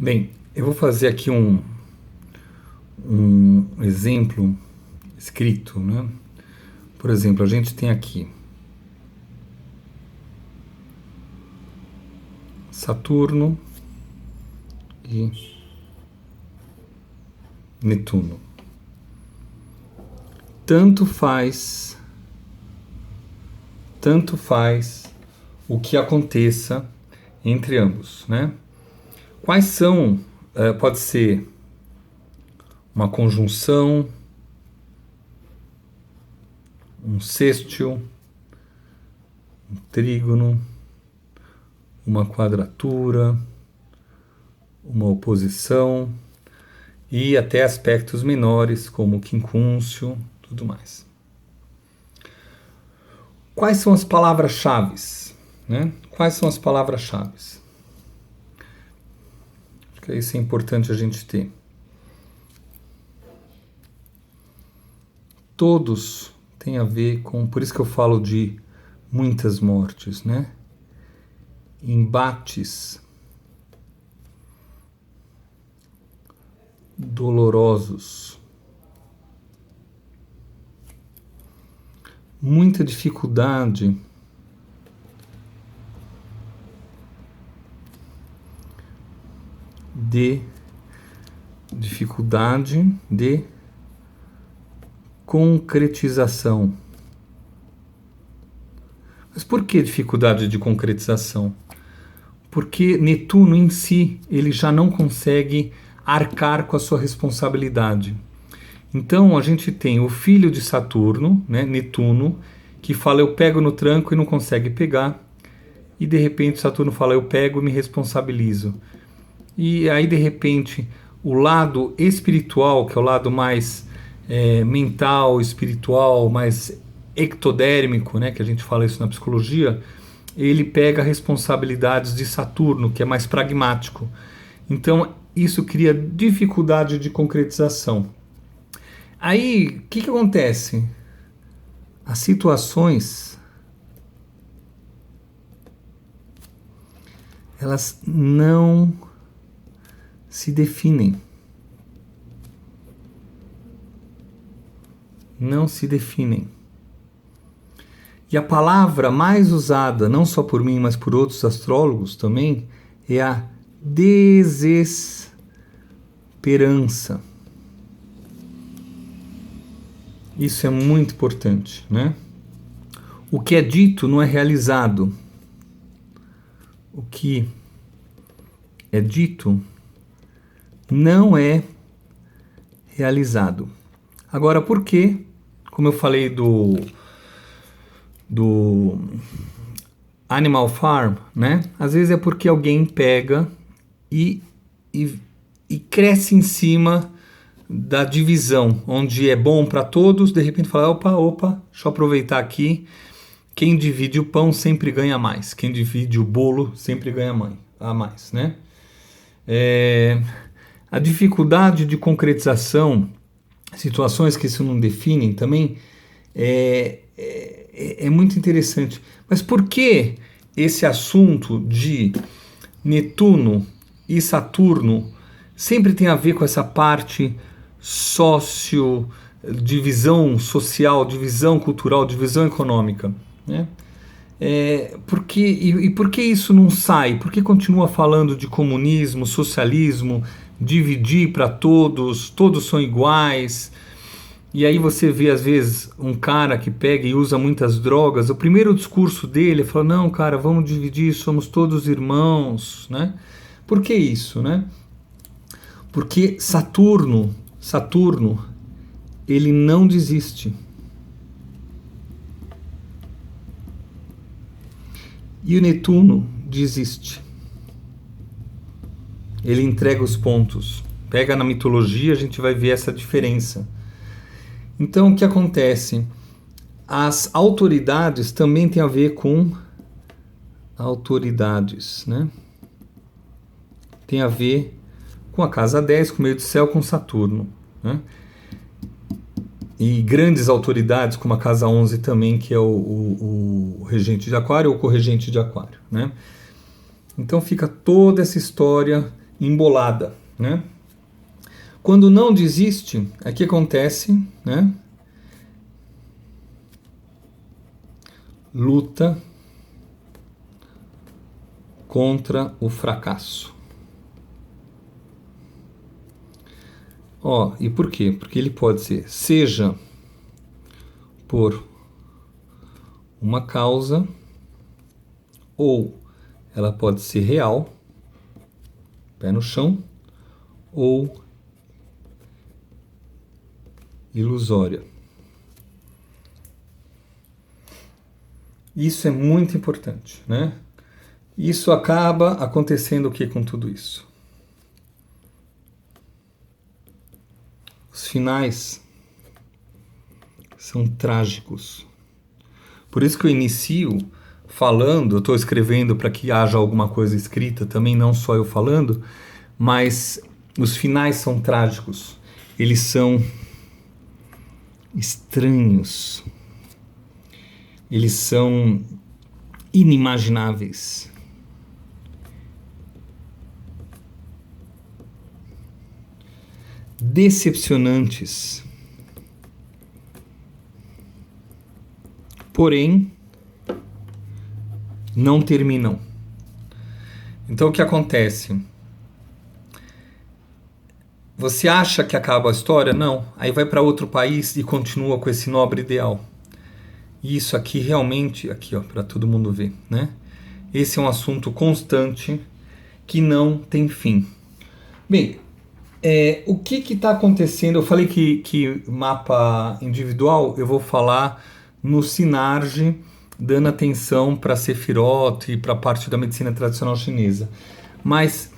Bem, eu vou fazer aqui um exemplo escrito, né? Por exemplo, a gente tem aqui Saturno e Netuno. Tanto faz o que aconteça entre ambos, né? Quais são, pode ser uma conjunção, um sextil, um trígono, uma quadratura, uma oposição e até aspectos menores como quincúncio, tudo mais. Quais são as palavras-chave, né? Quais são as palavras-chave? Acho que isso é importante a gente ter. Todos têm a ver com, por isso que eu falo de muitas mortes, né? Embates dolorosos, muita dificuldade de concretização. Mas por que dificuldade de concretização? Porque Netuno em si, ele já não consegue arcar com a sua responsabilidade. Então a gente tem o filho de Saturno, né, Netuno, que fala eu pego no tranco e não consegue pegar, e de repente Saturno fala eu pego e me responsabilizo. E aí de repente o lado espiritual, que é o lado mais mental, espiritual, mais ectodérmico, né, que a gente fala isso na psicologia, ele pega responsabilidades de Saturno, que é mais pragmático. Então isso cria dificuldade de concretização. Aí, o que acontece? As situações, elas não se definem. Não se definem. E a palavra mais usada, não só por mim, mas por outros astrólogos também, é a desesperança. Isso é muito importante, né? O que é dito não é realizado. O que é dito não é realizado. Agora, por quê? Como eu falei do Animal Farm, né? Às vezes é porque alguém pega e cresce em cima da divisão, onde é bom para todos, de repente fala, opa, deixa eu aproveitar aqui, quem divide o pão sempre ganha mais, quem divide o bolo sempre ganha a mais, né? A dificuldade de concretização, situações que se não definem também, é muito interessante. Mas por que esse assunto de Netuno e Saturno sempre tem a ver com essa parte divisão social, divisão cultural, divisão econômica, né? Por que isso não sai? Por que continua falando de comunismo, socialismo, dividir para todos, todos são iguais? E aí você vê às vezes um cara que pega e usa muitas drogas, o primeiro discurso dele é falar, não cara, vamos dividir, somos todos irmãos, né? Por que isso, né? Porque Saturno, ele não desiste. E o Netuno desiste. Ele entrega os pontos. Pega na mitologia, a gente vai ver essa diferença. Então, o que acontece? As autoridades também têm a ver com autoridades, né? Tem a ver com a casa 10, com o meio do céu, com Saturno, né? E grandes autoridades, como a casa 11 também, que é o regente de Aquário ou corregente de Aquário, né? Então fica toda essa história embolada, né? Quando não desiste, o que acontece, né? Luta contra o fracasso. Ó, e por quê? Porque ele pode ser, seja por uma causa, ou ela pode ser real, pé no chão, ou ilusória. Isso é muito importante, né? Isso acaba acontecendo o que com tudo isso? Os finais são trágicos. Por isso que eu inicio falando, eu estou escrevendo para que haja alguma coisa escrita também, não só eu falando, mas os finais são trágicos. Eles são estranhos. Eles são inimagináveis. Decepcionantes. Porém, não terminam. Então o que acontece? Você acha que acaba a história? Não. Aí vai para outro país e continua com esse nobre ideal. E isso aqui realmente, aqui ó, para todo mundo ver, né? Esse é um assunto constante que não tem fim. Bem, o que está acontecendo? Eu falei que mapa individual, eu vou falar no Sinarge, dando atenção para Sefirot e para a parte da medicina tradicional chinesa. Mas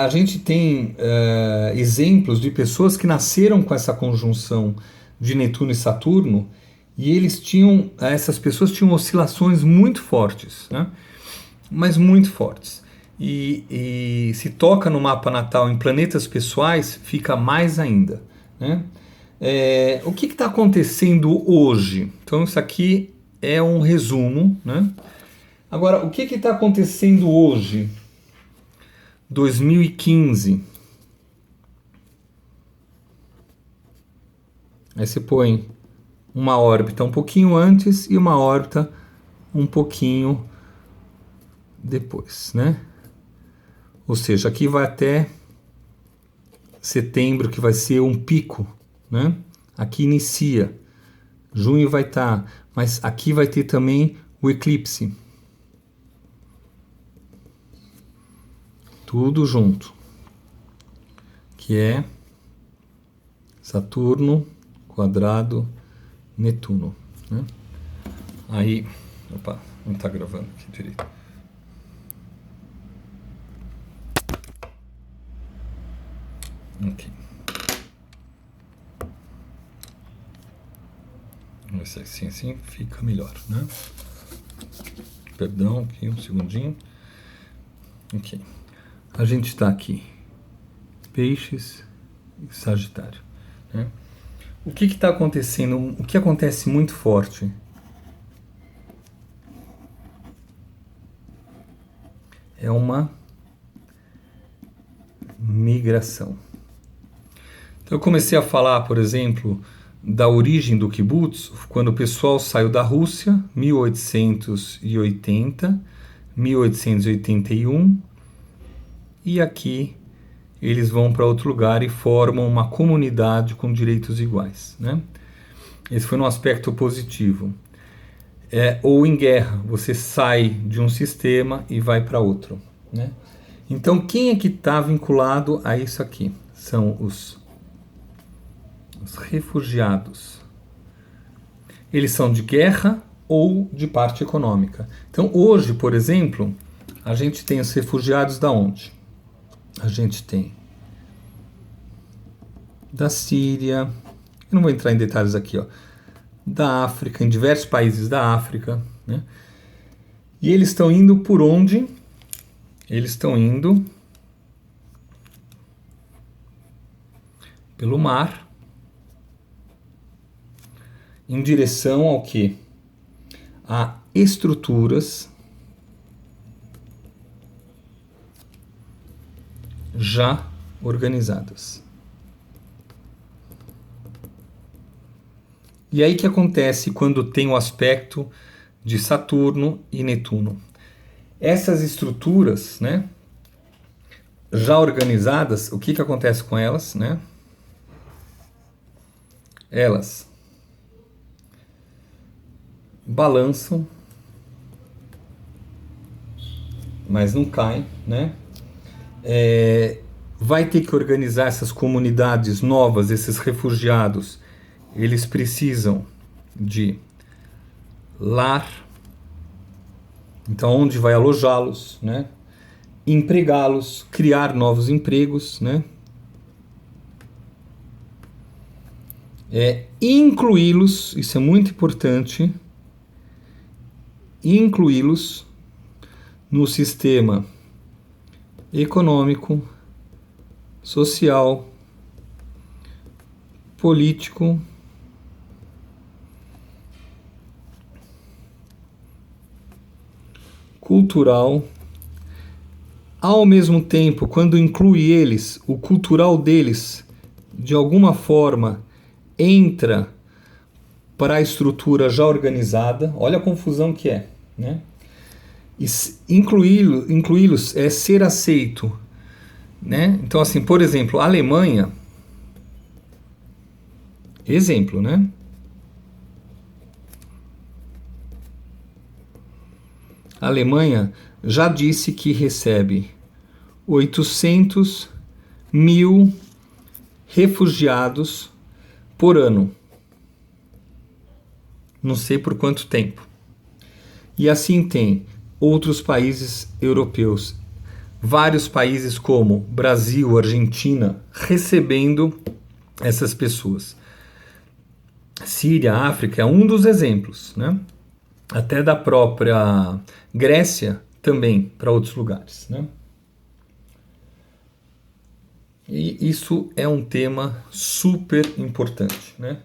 a gente tem exemplos de pessoas que nasceram com essa conjunção de Netuno e Saturno, e essas pessoas tinham oscilações muito fortes, né? Mas muito fortes. E se toca no mapa natal em planetas pessoais, fica mais ainda, né? O que está acontecendo hoje? Então isso aqui é um resumo, né? Agora, o que está acontecendo hoje? 2015. Aí você põe uma órbita um pouquinho antes e uma órbita um pouquinho depois, né? Ou seja, aqui vai até setembro, que vai ser um pico, né? Aqui inicia. Junho vai estar, mas aqui vai ter também o eclipse. Tudo junto. Que é Saturno quadrado Netuno, né? Aí, opa, não está gravando aqui direito. Ok. Vamos ver se assim fica melhor, né? Perdão, aqui um segundinho. Ok. A gente está aqui, Peixes e Sagitário, né? O que está acontecendo? O que acontece muito forte? É uma migração. Então eu comecei a falar, por exemplo, da origem do kibbutz, quando o pessoal saiu da Rússia, 1880, 1881, e aqui eles vão para outro lugar e formam uma comunidade com direitos iguais, né? Esse foi um aspecto positivo. Ou em guerra, você sai de um sistema e vai para outro, né? Então, quem é que está vinculado a isso aqui? São os refugiados. Eles são de guerra ou de parte econômica. Então, hoje, por exemplo, a gente tem os refugiados da onde? A gente tem da Síria, eu não vou entrar em detalhes aqui, ó, da África, em diversos países da África, né? E eles estão indo por onde? Eles estão indo pelo mar, em direção ao quê? A estruturas já organizadas. E aí que acontece quando tem o aspecto de Saturno e Netuno? Essas estruturas, né, já organizadas, o que acontece com elas, né? Elas balançam, mas não caem, né? Vai ter que organizar essas comunidades novas, esses refugiados. Eles precisam de lar, então onde vai alojá-los, né? Empregá-los, criar novos empregos, né? Incluí-los, isso é muito importante, incluí-los no sistema econômico, social, político, cultural. Ao mesmo tempo, quando inclui eles, o cultural deles, de alguma forma, entra para a estrutura já organizada. Olha a confusão que é, né? Incluí-los é ser aceito, né? Então, assim, por exemplo, a Alemanha, exemplo, né? A Alemanha já disse que recebe 800 mil refugiados por ano. Não sei por quanto tempo. E assim tem outros países europeus, vários países como Brasil, Argentina, recebendo essas pessoas. Síria, África é um dos exemplos, né? Até da própria Grécia também, para outros lugares, né? E isso é um tema super importante, né?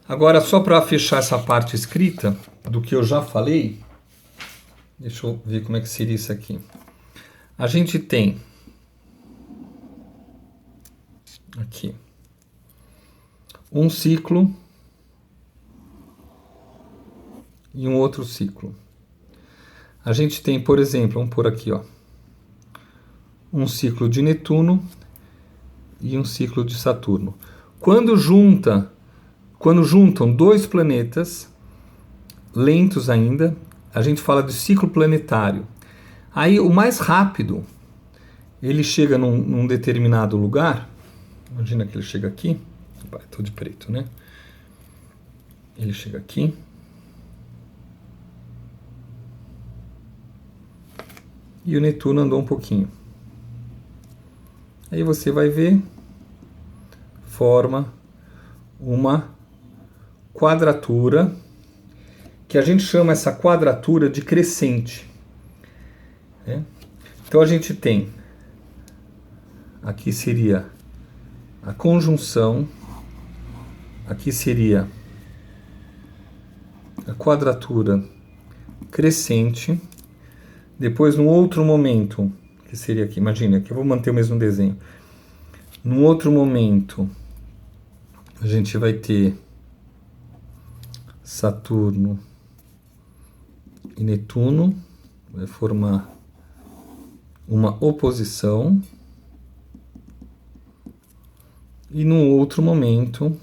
Agora, só para fechar essa parte escrita do que eu já falei, deixa eu ver como é que seria isso aqui. A gente tem aqui um ciclo e um outro ciclo. A gente tem, por exemplo, vamos pôr aqui, ó, um ciclo de Netuno e um ciclo de Saturno. Quando juntam dois planetas lentos ainda, a gente fala de ciclo planetário. Aí o mais rápido, ele chega num determinado lugar. Imagina que ele chega aqui. Estou de preto, né? Ele chega aqui. E o Netuno andou um pouquinho. Aí você vai ver, forma uma quadratura, que a gente chama essa quadratura de crescente, né? Então a gente tem, aqui seria a conjunção, aqui seria a quadratura crescente, depois num outro momento, que seria aqui, imagina que eu vou manter o mesmo desenho, num outro momento a gente vai ter Saturno e Netuno, vai formar uma oposição, e num outro momento,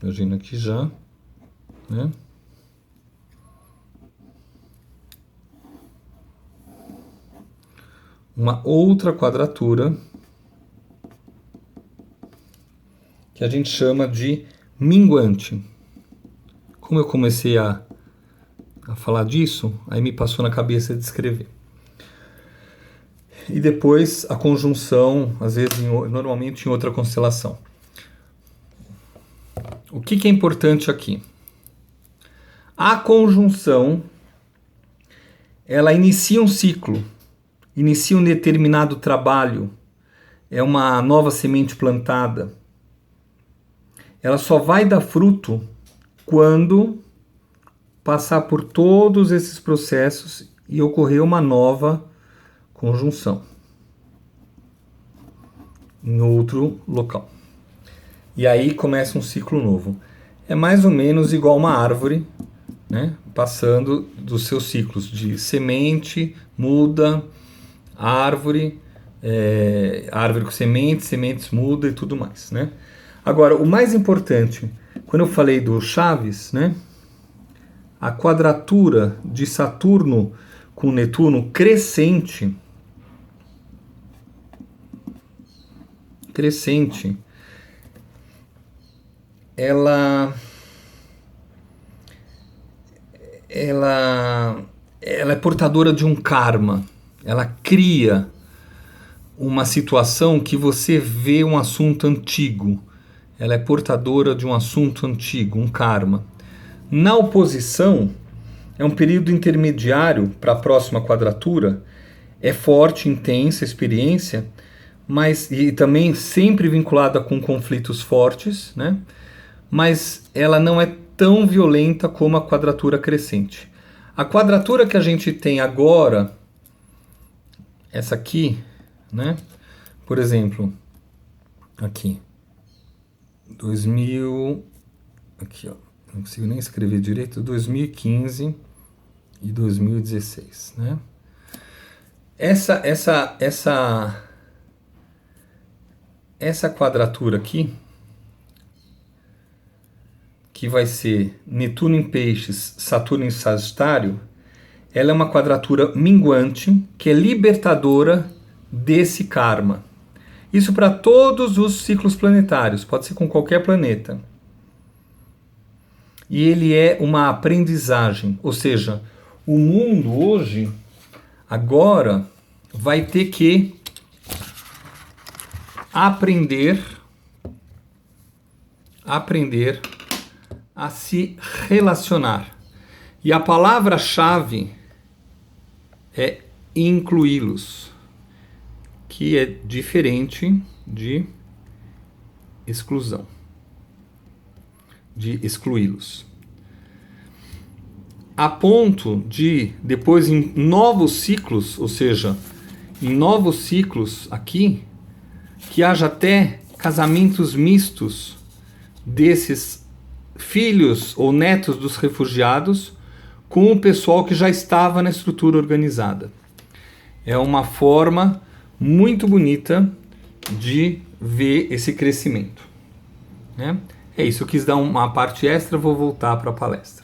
imagina aqui já, né? Uma outra quadratura que a gente chama de minguante. Como eu comecei a falar disso, aí me passou na cabeça de escrever. E depois a conjunção, às vezes, normalmente em outra constelação. O que é importante aqui? A conjunção, ela inicia um ciclo, inicia um determinado trabalho, é uma nova semente plantada. Ela só vai dar fruto quando passar por todos esses processos e ocorrer uma nova conjunção. em outro local. E aí começa um ciclo novo. É mais ou menos igual uma árvore, né? Passando dos seus ciclos de semente, muda, árvore, árvore com sementes, sementes muda e tudo mais, né? Agora, o mais importante, quando eu falei do Chaves, né? A quadratura de Saturno com Netuno crescente, ela é portadora de um karma. Ela cria uma situação que você vê um assunto antigo. Ela é portadora de um assunto antigo, um karma. Na oposição, é um período intermediário para a próxima quadratura. É forte, intensa a experiência, mas e também sempre vinculada com conflitos fortes, né? Mas ela não é tão violenta como a quadratura crescente. A quadratura que a gente tem agora, essa aqui, né? Por exemplo, aqui, 2000, aqui ó, não consigo nem escrever direito, 2015 e 2016, né? Essa quadratura aqui, que vai ser Netuno em Peixes, Saturno em Sagitário, ela é uma quadratura minguante, que é libertadora desse karma. Isso para todos os ciclos planetários, pode ser com qualquer planeta. E ele é uma aprendizagem, ou seja, o mundo hoje, agora, vai ter que aprender a se relacionar. E a palavra-chave é incluí-los, que é diferente de exclusão, de excluí-los. A ponto de, depois em novos ciclos, ou seja, em novos ciclos aqui, que haja até casamentos mistos desses filhos ou netos dos refugiados com o pessoal que já estava na estrutura organizada. É uma forma muito bonita de ver esse crescimento, né? É isso, eu quis dar uma parte extra, vou voltar para a palestra.